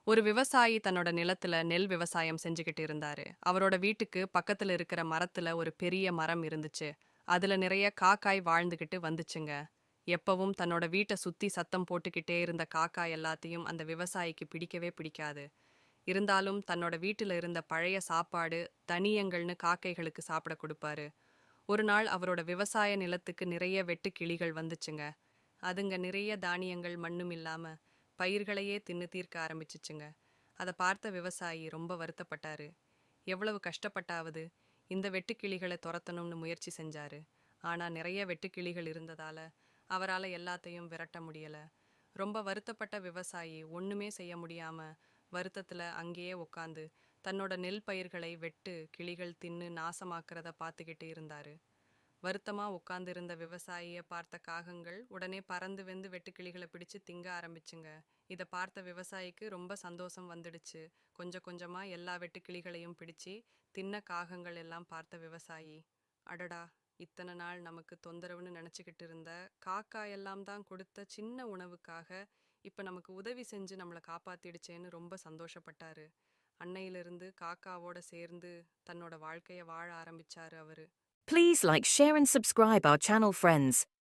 ஒரு விவசாயி தன்னோட நிலத்துல நெல் விவசாயம் செஞ்சுக்கிட்டு இருந்தாரு. அவரோட வீட்டுக்கு பக்கத்துல இருக்கிற மரத்துல ஒரு பெரிய மரம் இருந்துச்சு. அதுல நிறைய காக்காய் வாழ்ந்துகிட்டு வந்துச்சுங்க. எப்பவும் தன்னோட வீட்டை சுத்தி சத்தம் போட்டுக்கிட்டே இருந்த காக்காய் எல்லாத்தையும் அந்த விவசாயிக்கு பிடிக்கவே பிடிக்காது. இருந்தாலும் தன்னோட வீட்டுல இருந்த பழைய சாப்பாடு, தனியங்கள்னு காக்கைகளுக்கு சாப்பிட கொடுப்பாரு. ஒரு நாள் அவரோட விவசாய நிலத்துக்கு நிறைய வெட்டு கிளிகள் வந்துச்சுங்க. அதுங்க நிறைய தானியங்கள் மண்ணும் இல்லாம பயிர்களையே தின்னு தீர்க்க ஆரம்பிச்சுச்சுங்க. அதை பார்த்த விவசாயி ரொம்ப வருத்தப்பட்டாரு. எவ்வளவு கஷ்டப்பட்டாவது இந்த வெட்டுக்கிளிகளை துரத்தணும்னு முயற்சி செஞ்சாரு. ஆனா நிறைய வெட்டுக்கிளிகள் இருந்ததால அவரால எல்லாத்தையும் விரட்ட முடியல. ரொம்ப வருத்தப்பட்ட விவசாயி ஒண்ணுமே செய்ய முடியாம வருத்தத்துல அங்கேயே உட்காந்து தன்னோட நெல் பயிர்களை வெட்டு கிளிகள் தின்னு நாசமாக்குறத பார்த்துக்கிட்டு இருந்தாரு. வருத்தமா உட்கார்ந்திருந்த விவசாயிய பார்த்த காகங்கள் உடனே பறந்து வந்து வெட்டுக்கிளிகளை பிடிச்சு திங்க ஆரம்பிச்சுங்க. இதை பார்த்த விவசாயிக்கு ரொம்ப சந்தோஷம் வந்துடுச்சு. கொஞ்சம் கொஞ்சமா எல்லா வெட்டுக்கிளிகளையும் பிடிச்சு தின்ன காகங்கள் எல்லாம் பார்த்த விவசாயி, அடடா, இத்தனை நாள் நமக்கு தொந்தரவுன்னு நினைச்சுக்கிட்டு இருந்த காக்கா எல்லாம் தான் கொடுத்த சின்ன உணவுக்காக இப்ப நமக்கு உதவி செஞ்சு நம்மளை காப்பாத்திடுச்சேன்னு ரொம்ப சந்தோஷப்பட்டாரு. அன்னையிலிருந்து காக்காவோட சேர்ந்து தன்னோட வாழ்க்கைய வாழ ஆரம்பிச்சாரு அவரு. Please like, share and subscribe our channel friends.